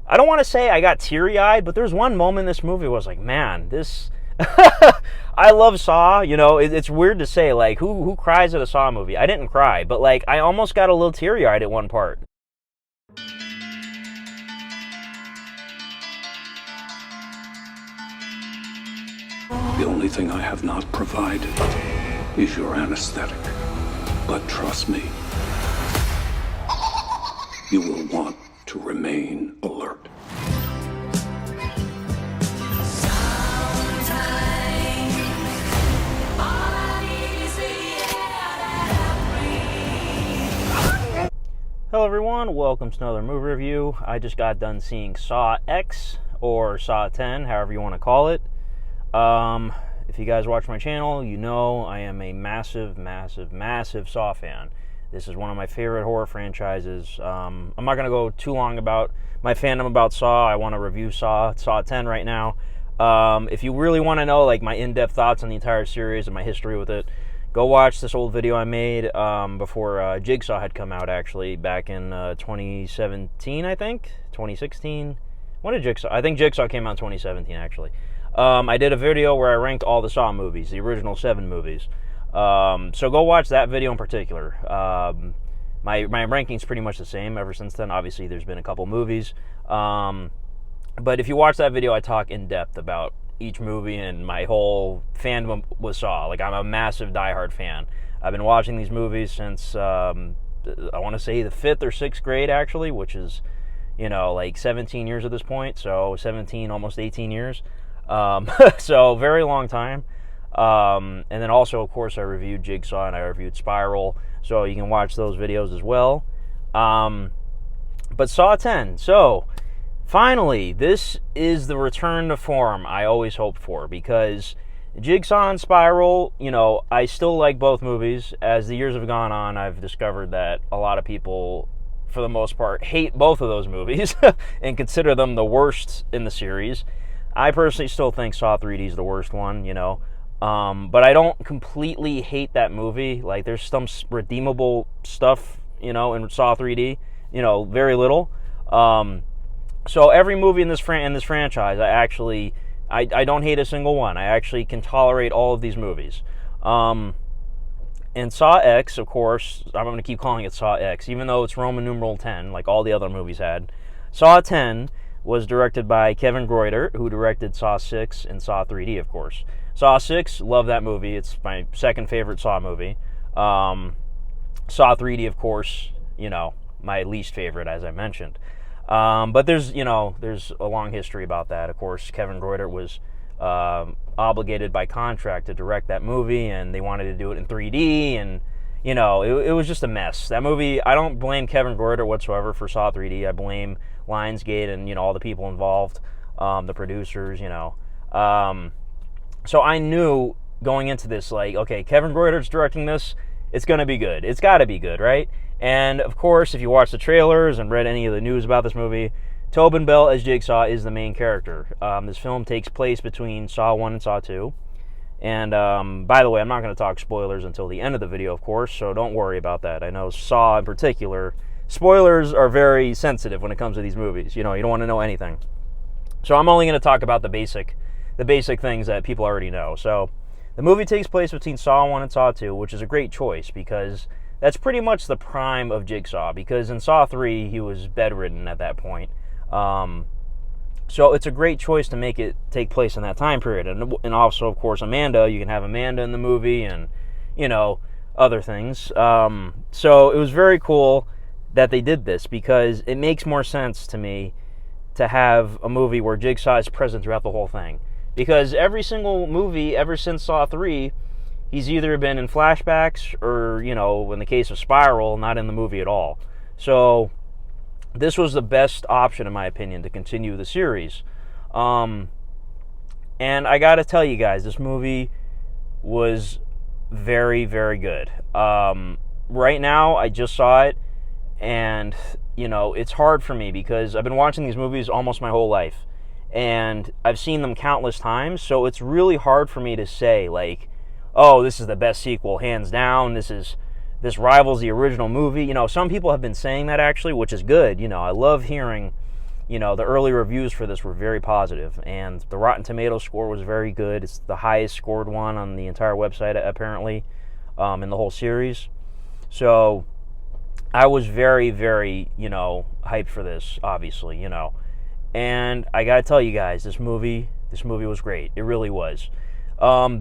I don't want to say I got teary-eyed, but there's one moment in this movie where I was like, man, this... I love Saw, it's weird to say, like, who cries at a Saw movie? I didn't cry, but, like, I almost got a little teary-eyed at one part. The only thing I have not provided is your anesthetic. But trust me, you will want to remain alert. Hello everyone, welcome to another movie review. I just got done seeing Saw X, or Saw 10, however you want to call it. If you guys watch my channel, you know I am a massive Saw fan. This is one of my favorite horror franchises. I'm not going to go too long about my fandom about Saw. I want to review Saw 10 right now. If you really want to know like my in-depth thoughts on the entire series and my history with it, go watch this old video I made before Jigsaw had come out, actually, back in 2017, I think? 2016? When did Jigsaw? I think Jigsaw came out in 2017, actually. I did a video where I ranked all the Saw movies, the original 7 movies. So go watch that video in particular. My ranking's pretty much the same ever since then. Obviously, there's been a couple movies. But if you watch that video, I talk in depth about each movie and my whole fandom with Saw. Like, I'm a massive diehard fan. I've been watching these movies since, I want to say the 5th or 6th grade, actually, which is, like 17 years at this point. So 17, almost 18 years. So very long time. And then also, of course, I reviewed Jigsaw and I reviewed Spiral. So you can watch those videos as well. But Saw 10. So, finally, this is the return to form I always hoped for, because Jigsaw and Spiral, I still like both movies. As the years have gone on, I've discovered that a lot of people, for the most part, hate both of those movies and consider them the worst in the series. I personally still think Saw 3D is the worst one, but I don't completely hate that movie. Like, there's some redeemable stuff, in Saw 3D, very little. So every movie in this franchise, I don't hate a single one. I actually can tolerate all of these movies. And Saw X, of course, I'm going to keep calling it Saw X, even though it's Roman numeral 10, like all the other movies had. Saw 10 was directed by Kevin Greutert, who directed Saw 6 and Saw 3D, of course. Saw 6, love that movie. It's my second favorite Saw movie. Saw 3D, of course, my least favorite, as I mentioned. But there's a long history about that. Of course, Kevin Greutert was obligated by contract to direct that movie, and they wanted to do it in 3D, and, it was just a mess. That movie, I don't blame Kevin Greutert whatsoever for Saw 3D. I blame Lionsgate and, all the people involved, the producers, So I knew going into this, like, okay, Kevin Greutert's directing this, it's going to be good. It's got to be good, right? And, of course, if you watch the trailers and read any of the news about this movie, Tobin Bell as Jigsaw is the main character. This film takes place between Saw 1 and Saw 2. And, by the way, I'm not going to talk spoilers until the end of the video, of course, so don't worry about that. I know Saw in particular, spoilers are very sensitive when it comes to these movies. You don't want to know anything. So I'm only going to talk about the basic things that people already know. So the movie takes place between Saw 1 and Saw 2, which is a great choice because that's pretty much the prime of Jigsaw, because in Saw 3, he was bedridden at that point. So it's a great choice to make it take place in that time period. And also, of course, Amanda, you can have Amanda in the movie and, other things. So it was very cool that they did this, because it makes more sense to me to have a movie where Jigsaw is present throughout the whole thing. Because every single movie ever since Saw 3, he's either been in flashbacks or, in the case of Spiral, not in the movie at all. So this was the best option, in my opinion, to continue the series. And I got to tell you guys, this movie was very, very good. Right now, I just saw it, and, it's hard for me because I've been watching these movies almost my whole life. And I've seen them countless times, so it's really hard for me to say, like, oh, this is the best sequel, hands down, this rivals the original movie. Some people have been saying that, actually, which is good. I love hearing, the early reviews for this were very positive, and the Rotten Tomatoes score was very good. It's the highest scored one on the entire website, apparently, in the whole series. So I was very, very, hyped for this, obviously, And I gotta tell you guys, this movie was great. It really was.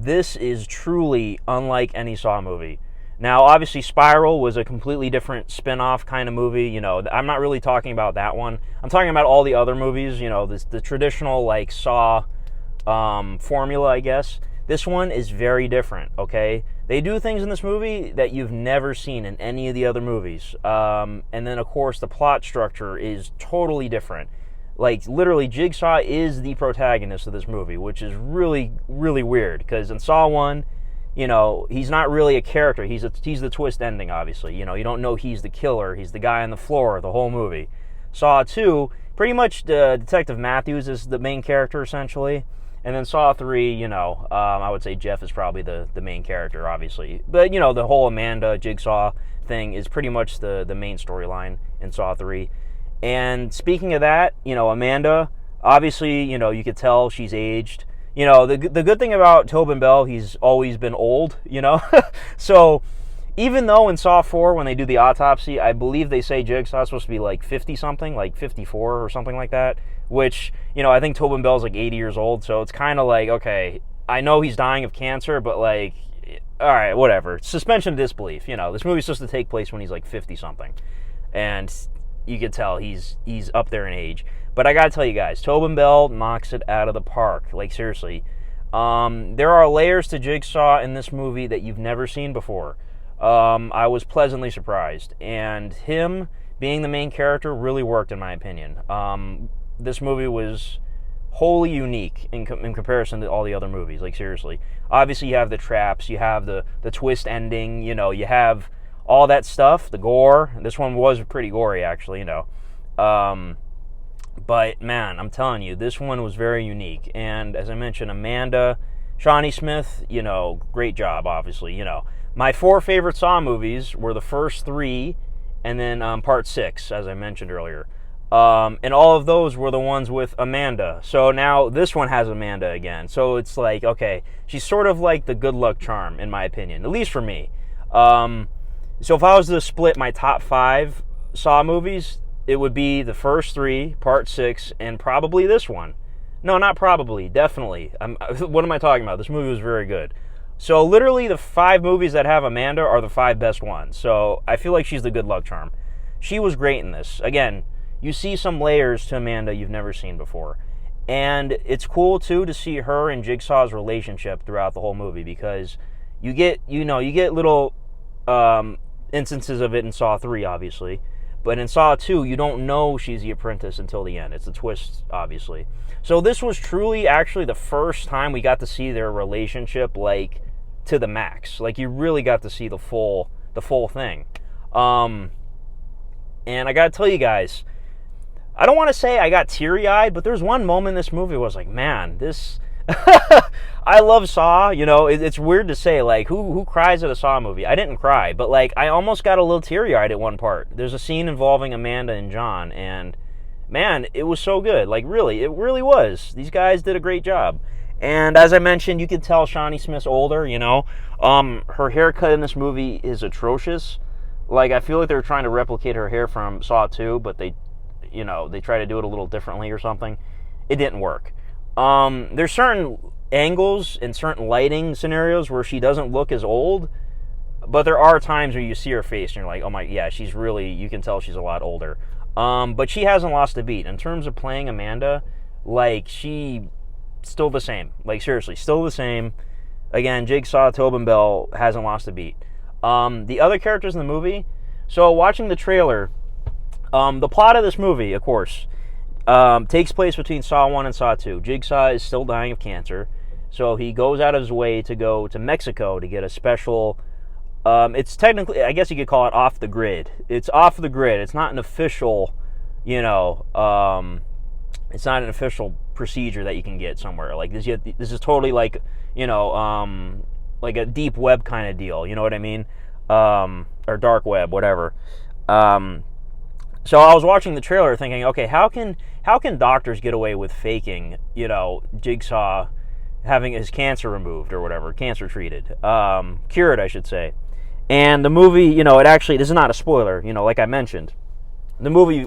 This is truly unlike any Saw movie. Now, obviously, Spiral was a completely different spin-off kind of movie. I'm not really talking about that one. I'm talking about all the other movies, the traditional, like, Saw formula, I guess. This one is very different, okay? They do things in this movie that you've never seen in any of the other movies. And then, of course, the plot structure is totally different. Like, literally, Jigsaw is the protagonist of this movie, which is really, really weird. Because in Saw 1, he's not really a character. He's the twist ending, obviously. You don't know he's the killer. He's the guy on the floor the whole movie. Saw 2, pretty much Detective Matthews is the main character, essentially. And then Saw 3, I would say Jeff is probably the main character, obviously. But, the whole Amanda Jigsaw thing is pretty much the main storyline in Saw 3. And speaking of that, Amanda, obviously, you could tell she's aged. The good thing about Tobin Bell, he's always been old, So, even though in Saw 4, when they do the autopsy, I believe they say Jigsaw's supposed to be like 50-something, like 54 or something like that, which, I think Tobin Bell's like 80 years old, so it's kind of like, okay, I know he's dying of cancer, but like, all right, whatever. Suspension of disbelief, this movie's supposed to take place when he's like 50-something, and you could tell he's up there in age. But I gotta tell you guys, Tobin Bell knocks it out of the park. Like, seriously. There are layers to Jigsaw in this movie that you've never seen before. I was pleasantly surprised. And him being the main character really worked, in my opinion. This movie was wholly unique in comparison to all the other movies. Like, seriously. Obviously, you have the traps. You have the twist ending. You have all that stuff. The gore. This one was pretty gory, actually, But, man, I'm telling you, this one was very unique. And, as I mentioned, Amanda, Shawnee Smith, great job, obviously, My 4 favorite Saw movies were the first 3, and then Part 6, as I mentioned earlier. And all of those were the ones with Amanda. So now this one has Amanda again. So it's like, okay, she's sort of like the good luck charm, in my opinion, at least for me. So if I was to split my top 5 Saw movies, it would be the first 3, Part 6, and probably this one. No, not probably, definitely. What am I talking about? This movie was very good. So literally the 5 movies that have Amanda are the 5 best ones. So I feel like she's the good luck charm. She was great in this. Again, you see some layers to Amanda you've never seen before. And it's cool, too, to see her and Jigsaw's relationship throughout the whole movie, because you get little instances of it in Saw 3, obviously. But in Saw 2, you don't know she's the apprentice until the end. It's a twist, obviously. So this was truly actually the first time we got to see their relationship, like, to the max. Like, you really got to see the full thing. And I gotta tell you guys, I don't want to say I got teary-eyed, but there's one moment in this movie where I was like, man, this... I love Saw, it's weird to say, like, who cries at a Saw movie? I didn't cry, but, like, I almost got a little teary-eyed at one part. There's a scene involving Amanda and John, and, man, it was so good. Like, really, it really was. These guys did a great job. And as I mentioned, you can tell Shawnee Smith's older, Her haircut in this movie is atrocious. Like, I feel like they were trying to replicate her hair from Saw 2, but they try to do it a little differently or something. It didn't work. There's certain angles and certain lighting scenarios where she doesn't look as old, but there are times where you see her face and you're like, oh my, yeah, you can tell she's a lot older. But she hasn't lost a beat. In terms of playing Amanda, like, she still the same. Like, seriously, still the same. Again, Jigsaw, Tobin Bell hasn't lost a beat. The other characters in the movie, so watching the trailer, the plot of this movie, of course, takes place between Saw 1 and Saw 2. Jigsaw is still dying of cancer, so he goes out of his way to go to Mexico to get a special... it's technically, I guess you could call it off the grid. It's off the grid. It's not an official, it's not an official procedure that you can get somewhere. Like, this is totally like, like a deep web kind of deal. You know what I mean? Or dark web, whatever. So I was watching the trailer thinking, okay, how can doctors get away with faking, Jigsaw having his cancer removed or whatever, cancer treated, cured, I should say. And the movie, it actually, this is not a spoiler, like I mentioned. The movie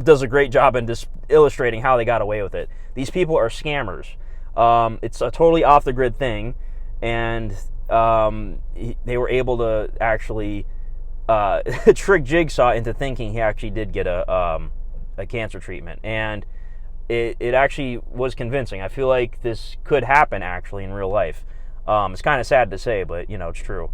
does a great job in just illustrating how they got away with it. These people are scammers. It's a totally off-the-grid thing, and they were able to actually trick Jigsaw into thinking he actually did get a cancer treatment. And it actually was convincing. I feel like this could happen, actually, in real life. It's kind of sad to say, but, it's true.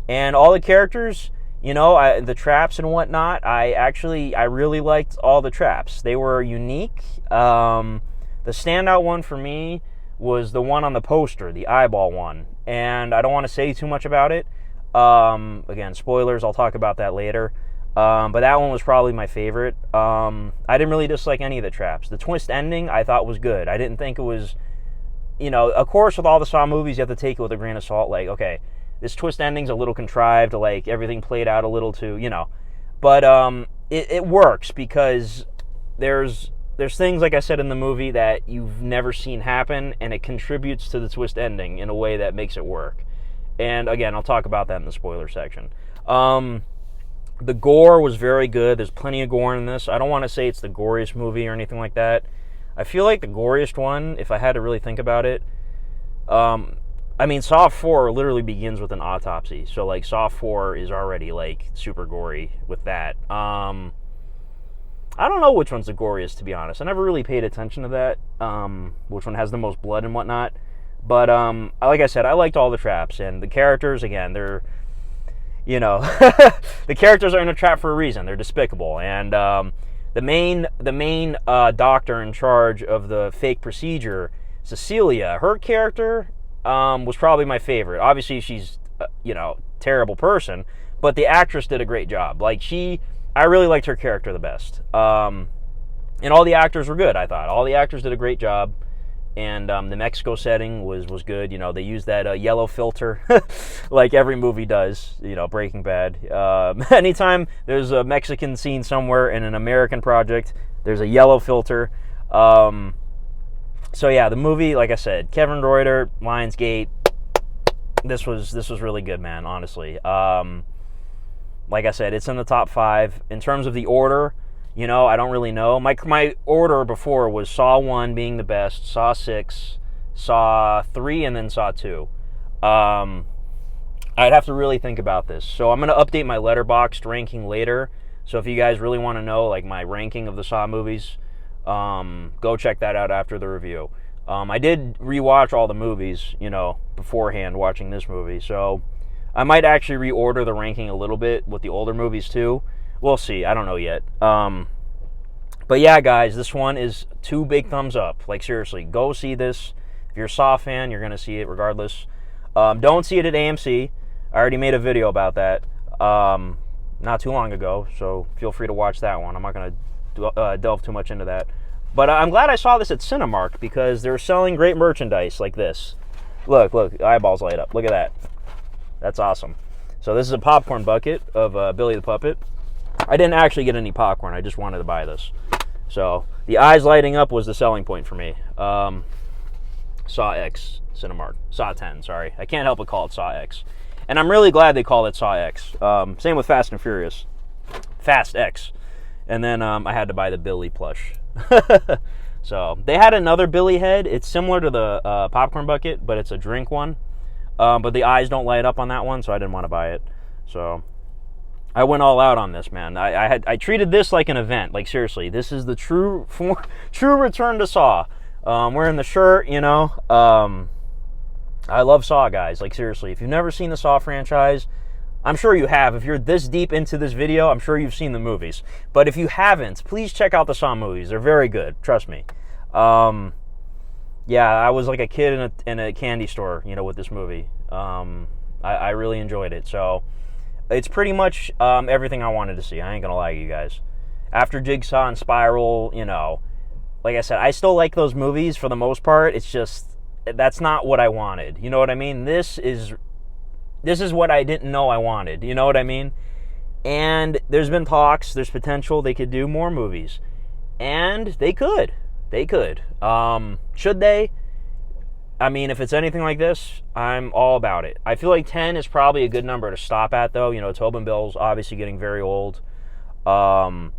And all the characters, the traps and whatnot, I really liked all the traps. They were unique. The standout one for me was the one on the poster, the eyeball one. And I don't want to say too much about it. Again, spoilers, I'll talk about that later. But that one was probably my favorite. I didn't really dislike any of the traps. The twist ending I thought was good. I didn't think it was, of course with all the Saw movies you have to take it with a grain of salt. Like, okay, this twist ending's a little contrived, like everything played out a little too, But it works because there's things, like I said, in the movie that you've never seen happen, and it contributes to the twist ending in a way that makes it work. And again, I'll talk about that in the spoiler section. The gore was very good. There's plenty of gore in this. I don't want to say it's the goriest movie or anything like that. I feel like the goriest one, if I had to really think about it, Saw 4 literally begins with an autopsy. So, like, Saw 4 is already, like, super gory with that. I don't know which one's the goriest, to be honest. I never really paid attention to that, which one has the most blood and whatnot. But, like I said, I liked all the traps. And the characters, again, they're, the characters are in a trap for a reason. They're despicable. And the main doctor in charge of the fake procedure, Cecilia, her character was probably my favorite. Obviously, she's, terrible person. But the actress did a great job. Like, I really liked her character the best. And all the actors were good, I thought. All the actors did a great job. And the Mexico setting was good. They used that yellow filter like every movie does, Breaking Bad. Anytime there's a Mexican scene somewhere in an American project, there's a yellow filter. So yeah, the movie, like I said, Kevin Reuter, Lionsgate, this was really good, man, honestly. Like I said, it's in the top 5. In terms of the order, I don't really know. My order before was Saw 1 being the best, Saw 6, Saw 3, and then Saw 2. I'd have to really think about this. So I'm going to update my Letterboxd ranking later. So if you guys really want to know, like, my ranking of the Saw movies, go check that out after the review. I did rewatch all the movies, beforehand watching this movie. So I might actually reorder the ranking a little bit with the older movies too. We'll see. I don't know yet. But yeah, guys, this one is 2 big thumbs up. Like, seriously, go see this. If you're a Saw fan, you're going to see it regardless. Don't see it at AMC. I already made a video about that not too long ago, so feel free to watch that one. I'm not going to delve too much into that. But I'm glad I saw this at Cinemark because they're selling great merchandise like this. Look, eyeballs light up. Look at that. That's awesome. So this is a popcorn bucket of Billy the Puppet. I didn't actually get any popcorn. I just wanted to buy this. So the eyes lighting up was the selling point for me. Saw X, Cinemark. Saw 10, sorry. I can't help but call it Saw X. And I'm really glad they call it Saw X. Same with Fast and Furious. Fast X. And then I had to buy the Billy plush. So they had another Billy head. It's similar to the popcorn bucket, but it's a drink one. But the eyes don't light up on that one, so I didn't want to buy it. So I went all out on this, man. I treated this like an event. Like, seriously, this is the true return to Saw. Wearing the shirt, I love Saw, guys. Like, seriously, if you've never seen the Saw franchise, I'm sure you have. If you're this deep into this video, I'm sure you've seen the movies. But if you haven't, please check out the Saw movies. They're very good. Trust me. Yeah, I was like a kid in a candy store, with this movie. I really enjoyed it. So it's pretty much everything I wanted to see. I ain't gonna lie to you guys. After Jigsaw and Spiral, like I said, I still like those movies for the most part. It's just, that's not what I wanted. You know what I mean? This is what I didn't know I wanted. You know what I mean? And there's been talks, there's potential they could do more movies. And they could. They could. Should they? I mean, if it's anything like this, I'm all about it. I feel like 10 is probably a good number to stop at, though. You know, Tobin Bell's obviously getting very old. And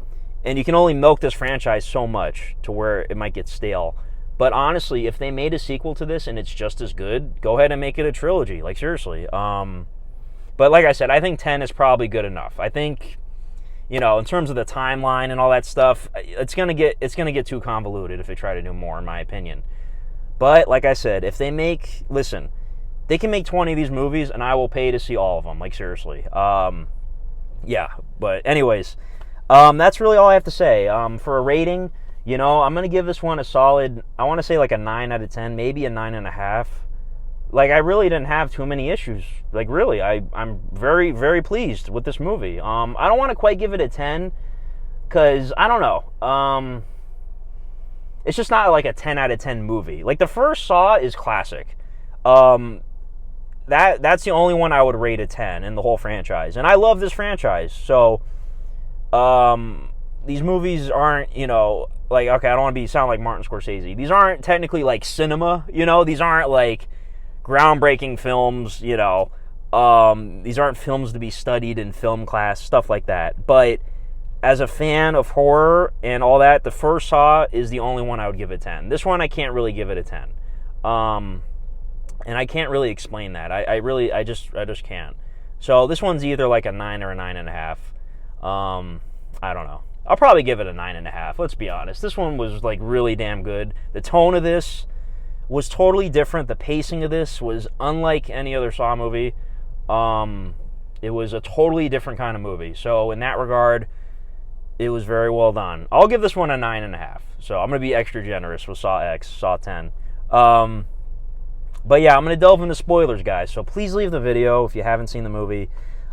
you can only milk this franchise so much to where it might get stale. But honestly, if they made a sequel to this and it's just as good, go ahead and make it a trilogy. Like, seriously. But like I said, I think 10 is probably good enough. I think, you know, in terms of the timeline and all that stuff, it's gonna get too convoluted if they try to do more, in my opinion. But like I said, if they they can make 20 of these movies, and I will pay to see all of them. Like, seriously. Yeah. But anyways, that's really all I have to say. For a rating, you know, I'm gonna give this one a solid, I want to say like a 9 out of 10, maybe a 9.5. Like, I really didn't have too many issues. Like, really, I'm very, very pleased with this movie. I don't want to quite give it a 10, because, I don't know. It's just not like a 10 out of 10 movie. Like, the first Saw is classic. That's the only one I would rate a 10 in the whole franchise. And I love this franchise. So, these movies aren't, you know, like, okay, I don't want to sound like Martin Scorsese. These aren't technically like cinema, you know? These aren't like groundbreaking films, you know. These aren't films to be studied in film class, stuff like that. But as a fan of horror and all that, the first Saw is the only one I would give a 10. This one, I can't really give it a 10. And I can't really explain that. I just can't. So this one's either like a 9 or a 9.5. I don't know. I'll probably give it a 9.5. Let's be honest. This one was like really damn good. The tone of this was totally different. The pacing of this was unlike any other Saw movie. It was a totally different kind of movie. So in that regard, it was very well done. I'll give this one a 9.5. So I'm going to be extra generous with Saw X, Saw 10. But yeah, I'm going to delve into spoilers, guys. So please leave the video if you haven't seen the movie.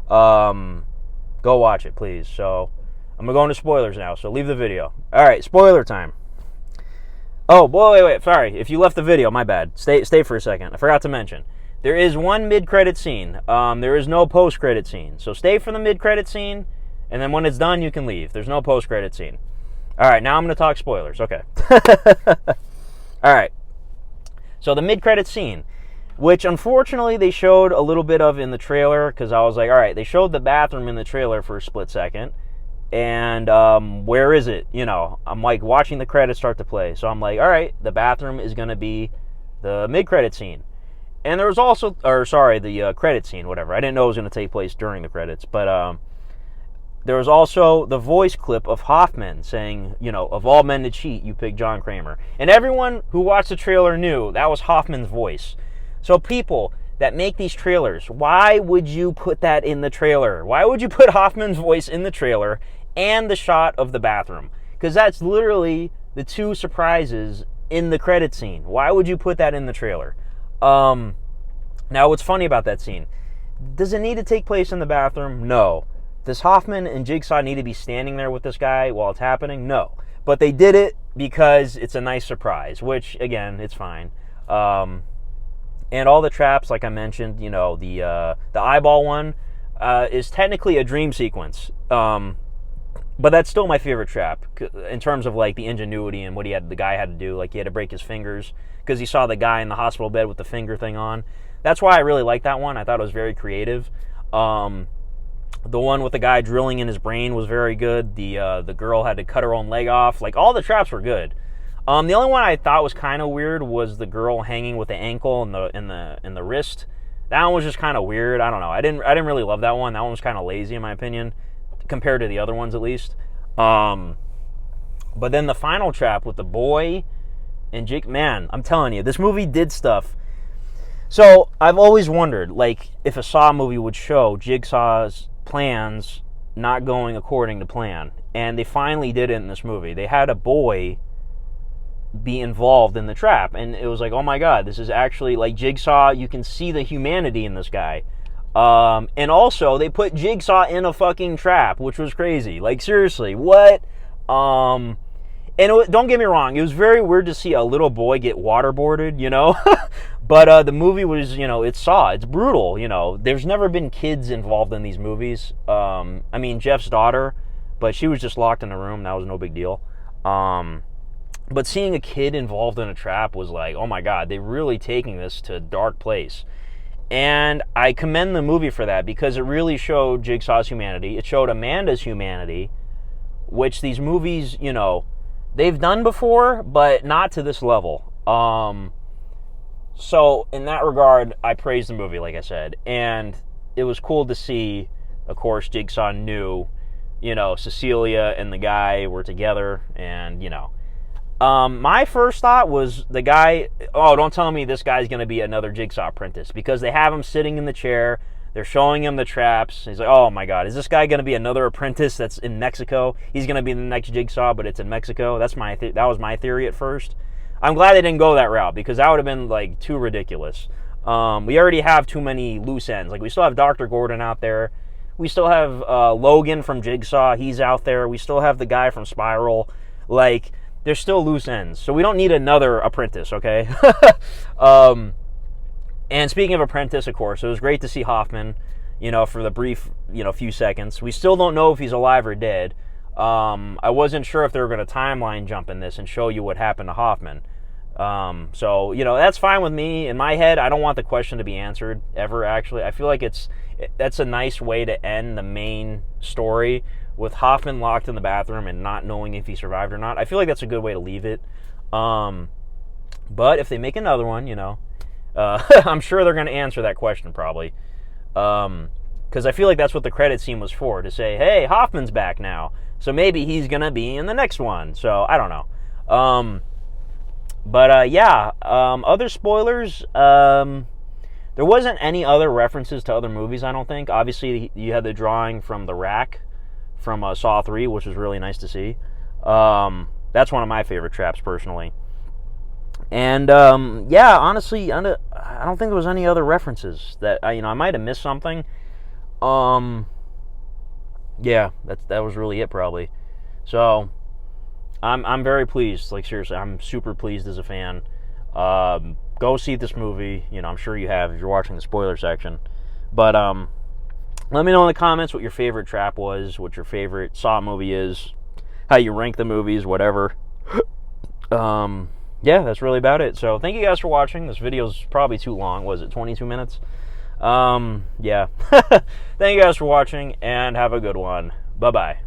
Go watch it, please. So I'm going to go into spoilers now, so leave the video. All right, spoiler time. Oh, boy, wait. Sorry. If you left the video, my bad. Stay for a second. I forgot to mention. There is one mid-credit scene. There is no post-credit scene. So stay for the mid-credit scene. And then when it's done, you can leave. There's no post-credit scene. All right, now I'm going to talk spoilers. Okay. All right. So the mid-credit scene, which unfortunately they showed a little bit of in the trailer, because I was like, all right, they showed the bathroom in the trailer for a split second. And where is it? You know, I'm like watching the credits start to play. So I'm like, all right, the bathroom is going to be the mid-credit scene. And there was also, the credit scene, whatever. I didn't know it was going to take place during the credits. But there was also the voice clip of Hoffman saying, you know, of all men to cheat, you pick John Kramer. And everyone who watched the trailer knew that was Hoffman's voice. So people that make these trailers, why would you put that in the trailer? Why would you put Hoffman's voice in the trailer and the shot of the bathroom? Because that's literally the two surprises in the credit scene. Why would you put that in the trailer? Now, what's funny about that scene, does it need to take place in the bathroom? No. Does Hoffman and Jigsaw need to be standing there with this guy while it's happening? No. But they did it because it's a nice surprise, which, again, it's fine. And all the traps, like I mentioned, you know, the eyeball one is technically a dream sequence. But that's still my favorite trap in terms of, like, the ingenuity and what the guy had to do. Like, he had to break his fingers because he saw the guy in the hospital bed with the finger thing on. That's why I really like that one. I thought it was very creative. The one with the guy drilling in his brain was very good. The girl had to cut her own leg off. Like, all the traps were good. The only one I thought was kind of weird was the girl hanging with the ankle and the wrist. That one was just kind of weird. I don't know. I didn't really love that one. That one was kind of lazy in my opinion, compared to the other ones at least. But then the final trap with the boy and Jake, man, I'm telling you, this movie did stuff. So I've always wondered, like, if a Saw movie would show Jigsaw's plans not going according to plan. And they finally did it in this movie. They had a boy be involved in the trap. And it was like, oh my God, this is actually like Jigsaw. You can see the humanity in this guy. And also, they put Jigsaw in a fucking trap, which was crazy. Like, seriously, what? And don't get me wrong, it was very weird to see a little boy get waterboarded, you know? But the movie was, it's brutal. There's never been kids involved in these movies. I mean, Jeff's daughter, but she was just locked in a room. That was no big deal. But seeing a kid involved in a trap was like, oh my God, they're really taking this to a dark place. And I commend the movie for that, because it really showed Jigsaw's humanity. It showed Amanda's humanity, which these movies, they've done before, but not to this level. So in that regard, I praise the movie, like I said. And it was cool to see, of course, Jigsaw knew, Cecilia and the guy were together, and, my first thought was the guy, oh, don't tell me this guy's going to be another Jigsaw apprentice, because they have him sitting in the chair, they're showing him the traps, he's like, oh my God, is this guy going to be another apprentice that's in Mexico? He's going to be the next Jigsaw, but it's in Mexico. That was my theory at first. I'm glad they didn't go that route, because that would have been like too ridiculous. We already have too many loose ends. Like, we still have Dr. Gordon out there. We still have Logan from Jigsaw. He's out there. We still have the guy from Spiral. Like, there's still loose ends. So we don't need another apprentice, okay? And speaking of apprentice, of course, it was great to see Hoffman, for the brief, few seconds. We still don't know if he's alive or dead. I wasn't sure if they were going to timeline jump in this and show you what happened to Hoffman. So, that's fine with me. In my head, I don't want the question to be answered ever, actually. I feel like that's a nice way to end the main story, with Hoffman locked in the bathroom and not knowing if he survived or not. I feel like that's a good way to leave it. But if they make another one, I'm sure they're going to answer that question probably. Because I feel like that's what the credit scene was for, to say, hey, Hoffman's back now, so maybe he's going to be in the next one. So, I don't know. Other spoilers, there wasn't any other references to other movies, I don't think. Obviously, you had the drawing from The Rack from Saw 3, which was really nice to see. That's one of my favorite traps, personally. And, honestly, I don't think there was any other references that, I might have missed something. That was really it, probably. So, I'm very pleased. Like, seriously, I'm super pleased as a fan. Go see this movie. I'm sure you have if you're watching the spoiler section. But, let me know in the comments what your favorite trap was, what your favorite Saw movie is, how you rank the movies, whatever. That's really about it. So, thank you guys for watching. This video's probably too long. Was it 22 minutes? Thank you guys for watching, and have a good one. Bye-bye.